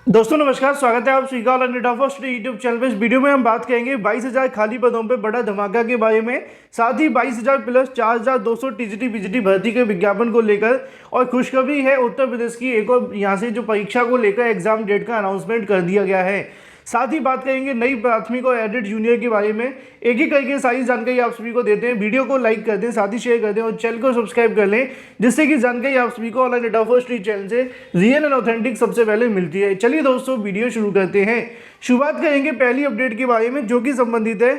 दोस्तों नमस्कार, स्वागत है आप सभी का all India first YouTube channel पे। इस वीडियो में हम बात करेंगे 22,000 खाली पदों पे बड़ा धमाका के बारे में, साथ ही 22,000 प्लस 4,200 टीजीटी पीजीटी भर्ती के विज्ञापन को लेकर। और खुशखबरी है, उत्तर प्रदेश की एक और यहाँ से जो परीक्षा को लेकर एग्जाम डेट का अनाउंसमेंट कर दिया गया है। साथ ही बात करेंगे नई प्राथमिक और एडेड जूनियर के बारे में। एक ही करके सारी जानकारी आप सभी को देते हैं। वीडियो को लाइक कर दें, साथ ही शेयर कर दें और चैनल को सब्सक्राइब कर लें, जिससे कि जानकारी आप सभी को ऑनलाइन डेटा फर्स्ट चैनल से रियल एंड ऑथेंटिक सबसे पहले मिलती है। चलिए दोस्तों, वीडियो शुरू करते हैं। शुरुआत करेंगे पहली अपडेट के बारे में, जो कि संबंधित है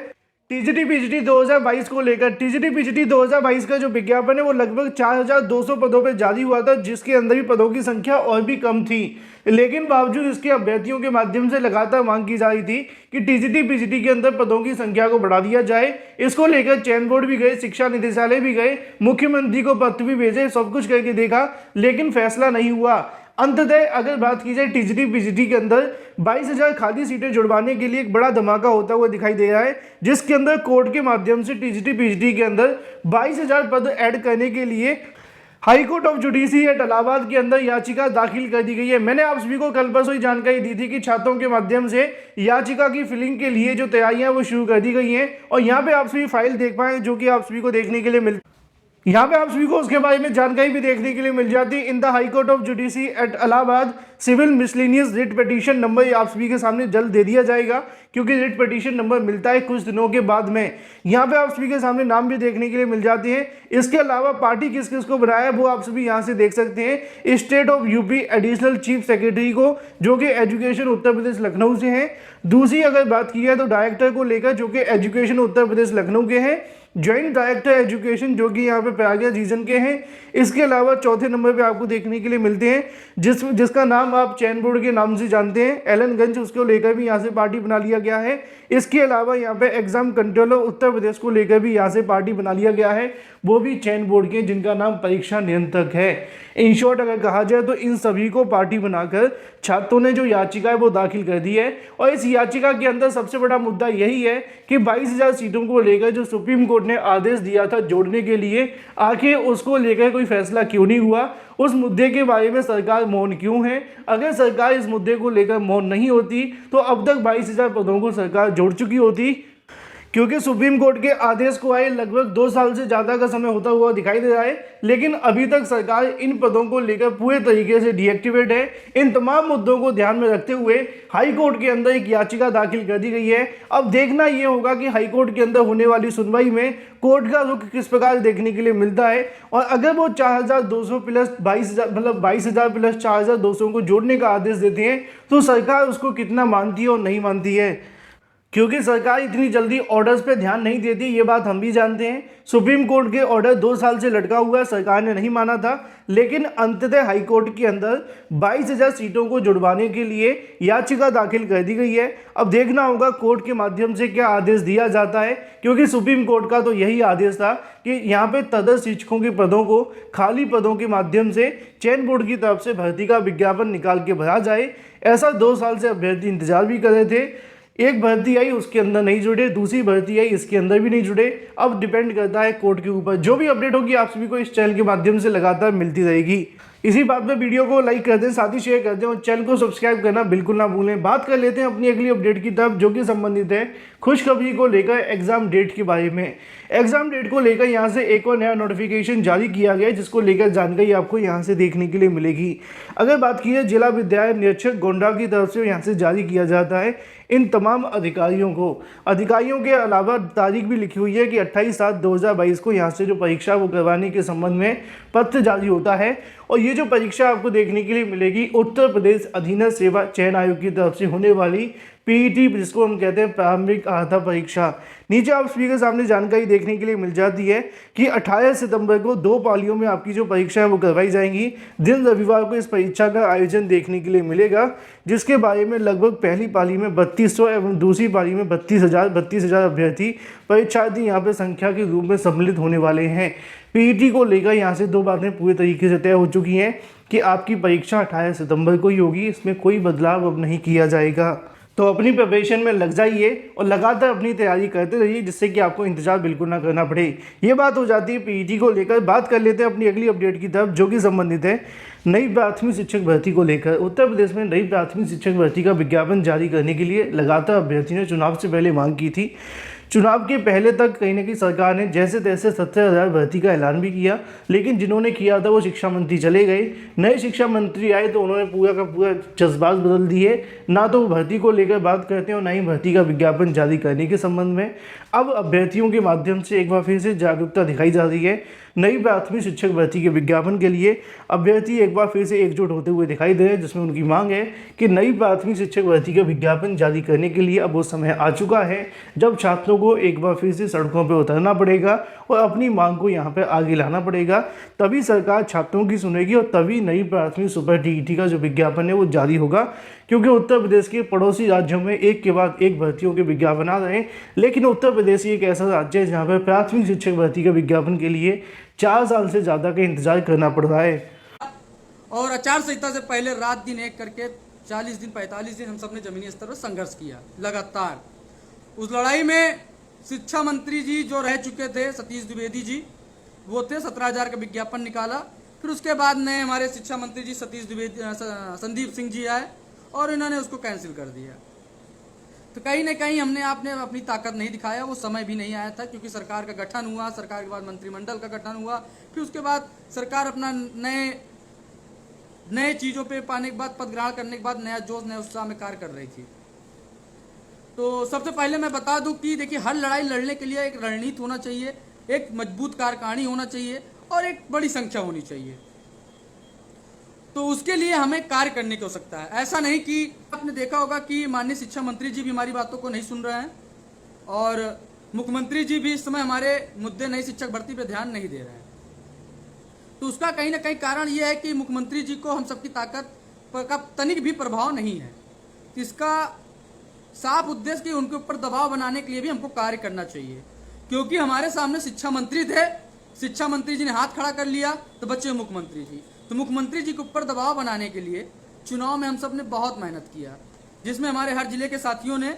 टीजीटी पीजीटी 2022 को लेकर। टीजीटी पीजीटी 2022 का जो विज्ञापन है वो लगभग 4,200 पदों पर जारी हुआ था, जिसके अंदर भी पदों की संख्या और भी कम थी। लेकिन बावजूद इसके अभ्यर्थियों के माध्यम से लगातार मांग की जा रही थी कि टीजीटी पीजीटी के अंदर पदों की संख्या को बढ़ा दिया जाए। इसको लेकर चयन बोर्ड भी गए, शिक्षा निदेशालय भी गए, मुख्यमंत्री को पत्र भी भेजे, सब कुछ करके देखा, लेकिन फैसला नहीं हुआ। अंततः अगर बात की जाए टीजीटी पीजीटी के अंदर 22,000 खाली सीटें जुड़वाने के लिए एक बड़ा धमाका होता हुआ दिखाई दे रहा है, जिसके अंदर कोर्ट के माध्यम से टीजीटी पीजीटी के अंदर 22,000 पद ऐड करने के लिए high court of judiciary at Allahabad के अंदर याचिका दाखिल कर दी गई है। मैंने आप सभी को कल परसों ही जानकारी दी थी कि छात्रों के माध्यम से याचिका की फिलिंग के लिए जो तैयारियां वो शुरू कर दी गई हैं। और यहाँ पे आप सभी फाइल देख पाए, जो कि आप सभी को देखने के लिए यहाँ पे आप सभी को उसके बारे में जानकारी भी देखने के लिए मिल जाती है। In the high court of judiciary at Allahabad civil miscellaneous writ petition number आप सभी के सामने जल्द दे दिया जाएगा, क्योंकि रिट पिटीशन नंबर मिलता है कुछ दिनों के बाद में। यहाँ पे आप सभी के सामने नाम भी देखने के लिए मिल जाते हैं। इसके अलावा पार्टी किस किस को बनाया है वो आप सभी यहाँ से देख सकते हैं। State of UP additional chief secretary को, जो कि एजुकेशन उत्तर प्रदेश लखनऊ से हैं। दूसरी अगर बात की जाए तो डायरेक्टर को लेकर, जो कि एजुकेशन उत्तर प्रदेश लखनऊ के हैं। ज्वाइंट डायरेक्टर एजुकेशन, जो कि यहाँ पे प्रयागराज रीजन के हैं। इसके अलावा चौथे नंबर पे आपको देखने के लिए मिलते हैं जिसका नाम आप चयन बोर्ड के नाम से जानते हैं, एलनगंज, उसको लेकर भी यहाँ से पार्टी बना लिया गया है। इसके अलावा यहाँ पे एग्जाम कंट्रोलर उत्तर प्रदेश को लेकर भी यहाँ से पार्टी बना लिया गया है, वो भी चयन बोर्ड के, जिनका नाम परीक्षा नियंत्रक है। इन शॉर्ट अगर कहा जाए तो इन सभी को पार्टी बनाकर छात्रों ने जो याचिका है वो दाखिल कर दी है। और इस याचिका के अंदर सबसे बड़ा मुद्दा यही है कि 22,000 सीटों को लेकर जो सुप्रीम कोर्ट ने आदेश दिया था जोड़ने के लिए, आखिर उसको लेकर कोई फैसला क्यों नहीं हुआ? उस मुद्दे के बारे में सरकार मौन क्यों है? अगर सरकार इस मुद्दे को लेकर मौन नहीं होती तो अब तक 22,000 पदों को सरकार जोड़ चुकी होती, क्योंकि सुप्रीम कोर्ट के आदेश को आए लगभग 2 साल से ज़्यादा का समय होता हुआ दिखाई दे रहा है, लेकिन अभी तक सरकार इन पदों को लेकर पूरे तरीके से डीएक्टिवेट है। इन तमाम मुद्दों को ध्यान में रखते हुए हाई कोर्ट के अंदर एक याचिका दाखिल कर दी गई है। अब देखना ये होगा कि हाई कोर्ट के अंदर होने वाली सुनवाई में कोर्ट का रुख किस प्रकार देखने के लिए मिलता है। और अगर वो 4,200 प्लस 22,000 मतलब 22,000 प्लस 4,200 को जोड़ने का आदेश देते हैं तो सरकार उसको कितना मानती है और नहीं मानती है, क्योंकि सरकार इतनी जल्दी ऑर्डर्स पे ध्यान नहीं देती, ये बात हम भी जानते हैं। सुप्रीम कोर्ट के ऑर्डर 2 साल से लटका हुआ है, सरकार ने नहीं माना था, लेकिन अंततः हाई कोर्ट के अंदर 22,000 सीटों को जुड़वाने के लिए याचिका दाखिल कर दी गई है। अब देखना होगा कोर्ट के माध्यम से क्या आदेश दिया जाता है, क्योंकि सुप्रीम कोर्ट का तो यही आदेश था कि यहाँ पे तदर्थ शिक्षकों के पदों को खाली पदों के माध्यम से चयन बोर्ड की तरफ से भर्ती का विज्ञापन निकाल के भरा जाए। ऐसा 2 साल से अभ्यर्थी इंतजार भी कर रहे थे। एक भर्ती आई, उसके अंदर नहीं जुड़े, दूसरी भर्ती आई, इसके अंदर भी नहीं जुड़े। अब डिपेंड करता है कोर्ट के ऊपर। जो भी अपडेट होगी आप सभी को इस चैनल के माध्यम से लगातार मिलती रहेगी। इसी बात पे वीडियो को लाइक कर दें, साथ ही शेयर कर दें और चैनल को सब्सक्राइब करना बिल्कुल ना भूलें। बात कर लेते हैं अपनी अगली अपडेट की तरफ, जो कि संबंधित है खुशखबरी को लेकर एग्जाम डेट के बारे में। एग्जाम डेट को लेकर यहाँ से एक और नया नोटिफिकेशन जारी किया गया है, जिसको लेकर जानकारी आपको यहाँ से देखने के लिए मिलेगी। अगर बात की जाए जिला विद्यालय निरीक्षक गोंडा की तरफ से यहाँ से जारी किया जाता है इन तमाम अधिकारियों के अलावा तारीख भी लिखी हुई है कि 28/7/2022 को यहाँ से जो परीक्षा वो करवाने के संबंध में पत्र जारी होता है। और ये जो परीक्षा आपको देखने के लिए मिलेगी उत्तर प्रदेश अधीनस्थ सेवा चयन आयोग की तरफ से होने वाली पीईटी, जिसको हम कहते हैं प्रारंभिक अर्हता परीक्षा। नीचे आप सभी के सामने जानकारी देखने के लिए मिल जाती है कि 18 सितंबर को 2 पालियों में आपकी जो परीक्षा है वो करवाई जाएंगी। दिन रविवार को इस परीक्षा का आयोजन देखने के लिए मिलेगा, जिसके बारे में लगभग पहली पाली में 3200 एवं दूसरी पाली में 32,000 अभ्यर्थी परीक्षार्थी यहाँ पे संख्या के रूप में सम्मिलित होने वाले हैं। पीईटी को लेकर यहाँ से 2 बातें पूरी तरीके से तय हो चुकी हैं कि आपकी परीक्षा 18 सितंबर को ही होगी, इसमें कोई बदलाव अब नहीं किया जाएगा। तो अपनी प्रिपरेशन में लग जाइए और लगातार अपनी तैयारी करते रहिए, जिससे कि आपको इंतजार बिल्कुल ना करना पड़े। ये बात हो जाती है पीईटी को लेकर। बात कर लेते हैं अपनी अगली अपडेट की तरफ, जो कि संबंधित है नई प्राथमिक शिक्षक भर्ती को लेकर। उत्तर प्रदेश में नई प्राथमिक शिक्षक भर्ती का विज्ञापन जारी करने के लिए लगातार अभ्यर्थियों ने चुनाव से पहले मांग की थी। चुनाव के पहले तक कहीं ना कहीं सरकार ने जैसे तैसे 17,000 भर्ती का ऐलान भी किया, लेकिन जिन्होंने किया था वो शिक्षा मंत्री चले गए। नए शिक्षा मंत्री आए तो उन्होंने पूरा का पूरा जज्बात बदल दिए। ना तो वो भर्ती को लेकर बात करते हैं और ना ही भर्ती का विज्ञापन जारी करने के संबंध में। अब अभ्यर्थियों के माध्यम से एक बार फिर से जागरूकता दिखाई जा रही है। नई प्राथमिक शिक्षक भर्ती के विज्ञापन के लिए अभ्यर्थी एक बार फिर से एकजुट होते हुए दिखाई दे रहे हैं, जिसमें उनकी मांग है कि नई प्राथमिक शिक्षक भर्ती का विज्ञापन जारी करने के लिए अब वो समय आ चुका है जब छात्रों को एक बार फिर से सड़कों पर उतरना पड़ेगा और अपनी मांग को यहाँ पर आगे लाना पड़ेगा। तभी सरकार छात्रों की सुनेगी और तभी नई प्राथमिक सुपर टीईटी का जो विज्ञापन है वो जारी होगा। क्योंकि उत्तर प्रदेश के पड़ोसी राज्यों में एक के बाद एक भर्तियों के विज्ञापन आ रहे हैं, लेकिन उत्तर प्रदेश ही एक ऐसा राज्य है जहाँ पर प्राथमिक शिक्षक भर्ती का विज्ञापन के लिए 4 साल से ज़्यादा का इंतजार करना पड़ रहा है। और आचार संहिता से पहले रात दिन एक करके 40 दिन 45 दिन हम सब ने जमीनी स्तर पर संघर्ष किया लगातार। उस लड़ाई में शिक्षा मंत्री जी जो रह चुके थे सतीश द्विवेदी जी, वो थे 17,000 का विज्ञापन निकाला। फिर उसके बाद नए हमारे शिक्षा मंत्री जी संदीप सिंह जी आए और इन्होंने उसको कैंसिल कर दिया। तो कहीं ना कहीं हमने आपने अपनी ताकत नहीं दिखाया। वो समय भी नहीं आया था क्योंकि सरकार का गठन हुआ, सरकार के बाद मंत्रिमंडल का गठन हुआ, फिर उसके बाद सरकार अपना नए चीज़ों पे पाने के बाद, पद ग्रहण करने के बाद नया जोश नया उत्साह में कार्य कर रही थी। तो सबसे पहले मैं बता दूं कि देखिए, हर लड़ाई लड़ने के लिए एक रणनीति होना चाहिए, एक मजबूत कार्यकारिणी होना चाहिए और एक बड़ी संख्या होनी चाहिए। तो उसके लिए हमें कार्य करने की आवश्यकता है। ऐसा नहीं कि आपने देखा होगा कि माननीय शिक्षा मंत्री जी भी हमारी बातों को नहीं सुन रहे हैं और मुख्यमंत्री जी भी इस समय हमारे मुद्दे नई शिक्षक भर्ती पे ध्यान नहीं दे रहे हैं। तो उसका कहीं ना कहीं कारण यह है कि मुख्यमंत्री जी को हम सबकी ताकत पर का तनिक भी प्रभाव नहीं है। इसका साफ उद्देश्य कि उनके ऊपर दबाव बनाने के लिए भी हमको कार्य करना चाहिए, क्योंकि हमारे सामने शिक्षा मंत्री थे, शिक्षा मंत्री जी ने हाथ खड़ा कर लिया तो बचे मुख्यमंत्री जी। तो मुख्यमंत्री जी के ऊपर दबाव बनाने के लिए चुनाव में हम सब ने बहुत मेहनत किया, जिसमें हमारे हर जिले के साथियों ने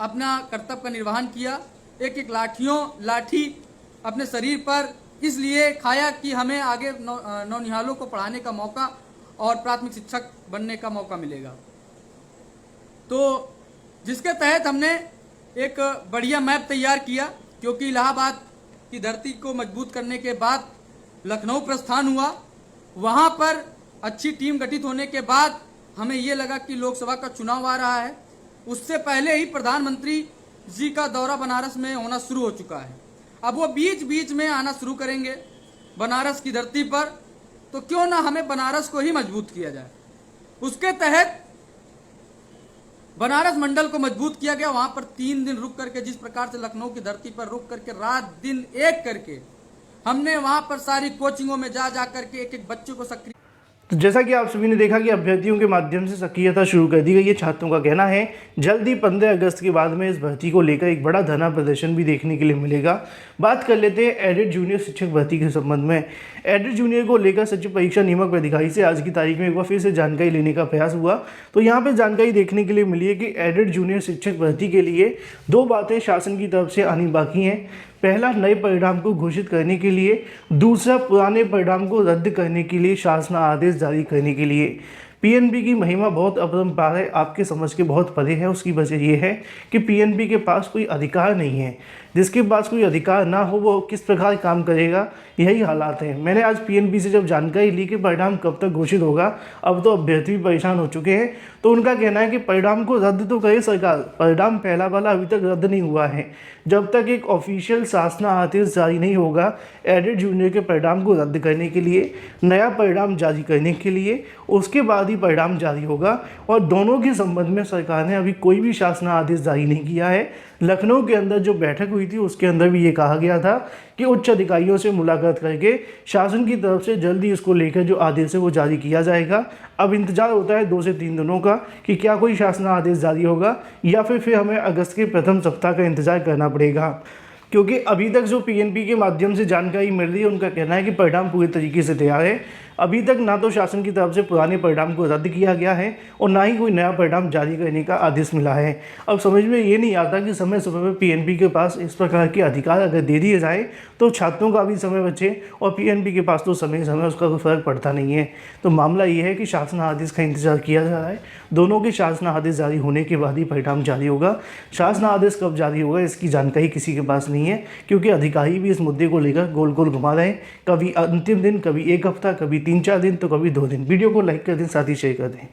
अपना कर्तव्य का निर्वहन किया। एक एक लाठी अपने शरीर पर इसलिए खाया कि हमें आगे नौनिहालों को पढ़ाने का मौका और प्राथमिक शिक्षक बनने का मौका मिलेगा। तो जिसके तहत हमने एक बढ़िया मैप तैयार किया, क्योंकि इलाहाबाद की धरती को मजबूत करने के बाद लखनऊ प्रस्थान हुआ। वहाँ पर अच्छी टीम गठित होने के बाद हमें ये लगा कि लोकसभा का चुनाव आ रहा है। उससे पहले ही प्रधानमंत्री जी का दौरा बनारस में होना शुरू हो चुका है। अब वो बीच बीच में आना शुरू करेंगे बनारस की धरती पर, तो क्यों ना हमें बनारस को ही मजबूत किया जाए। उसके तहत बनारस मंडल को मजबूत किया गया। वहाँ पर 3 दिन रुक करके, जिस प्रकार से लखनऊ की धरती पर रुक करके रात दिन एक करके हमने वहाँ पर सारी कोचिंगों में जा करके एक एक बच्चे को सक्रिय। तो जैसा कि आप सभी ने देखा कि अभ्यर्थियों के माध्यम से सक्रियता शुरू कर दी गई है। छात्रों का कहना है जल्दी 15 अगस्त के बाद में इस भर्ती को लेकर एक बड़ा धरना प्रदर्शन भी देखने के लिए मिलेगा। बात कर लेते हैं एडेड जूनियर शिक्षक भर्ती के संबंध में। एडेड जूनियर को लेकर सचिव परीक्षा नियामक प्राधिकारी से आज की तारीख में एक बार फिर से जानकारी लेने का प्रयास हुआ। तो यहाँ पर जानकारी देखने के लिए मिली है कि एडेड जूनियर शिक्षक भर्ती के लिए 2 बातें शासन की तरफ से आनी बाकी हैं। पहला, नए परिणाम को घोषित करने के लिए। दूसरा, पुराने परिणाम को रद्द करने के लिए शासन आदेश जारी करने के लिए। पीएनबी की महिमा बहुत अपरंपार है, आपके समझ के बहुत परे है। उसकी वजह यह है कि पीएनबी के पास कोई अधिकार नहीं है। जिसके पास कोई अधिकार ना हो वो किस प्रकार काम करेगा, यही हालात हैं। मैंने आज पीएनबी से जब जानकारी ली कि परिणाम कब तक घोषित होगा, अब तो अभ्यर्थी भी परेशान हो चुके हैं। तो उनका कहना है कि परिणाम को रद्द तो करे सरकार, परिणाम पहला वाला अभी तक रद्द नहीं हुआ है। जब तक एक ऑफिशियल शासन आदेश जारी नहीं होगा एडेड जूनियर के परिणाम को रद्द करने के लिए, नया परिणाम जारी करने के लिए, उसके बाद ही परिणाम जारी होगा। और दोनों के संबंध में सरकार ने अभी कोई भी शासन आदेश जारी नहीं किया है। लखनऊ के अंदर जो बैठक हुई थी उसके अंदर भी ये कहा गया था कि उच्च अधिकारियों से मुलाकात करके शासन की तरफ से जल्दी इसको लेकर जो आदेश है वो जारी किया जाएगा। अब इंतजार होता है 2 से 3 दिनों का कि क्या कोई शासन आदेश जारी होगा या फिर हमें अगस्त के प्रथम सप्ताह का इंतजार करना पड़ेगा। क्योंकि अभी तक जो पीएनबी के माध्यम से जानकारी मिल रही है उनका कहना है कि परिणाम पूरी तरीके से तैयार है। अभी तक ना तो शासन की तरफ से पुराने परिणाम को रद्द किया गया है और ना ही कोई नया परिणाम जारी करने का आदेश मिला है। अब समझ में ये नहीं आता कि समय समय पर पीएनबी के पास इस प्रकार के अधिकार अगर दे दिए जाए तो छात्रों का भी समय बचे और पीएनबी के पास तो समय समय उसका कोई फर्क पड़ता नहीं है। तो मामला ये है कि शासनादेश का इंतजार किया जा रहा है। दोनों के शासनादेश जारी होने के बाद ही परिणाम जारी होगा। शासनादेश कब जारी होगा इसकी जानकारी किसी के पास नहीं है, क्योंकि अधिकारी भी इस मुद्दे को लेकर गोल गोल घुमा रहे हैं। कभी अंतिम दिन, कभी एक हफ्ता, कभी 3-4 दिन, तो कभी 2 दिन। वीडियो को लाइक कर दें, साथ ही शेयर कर दें।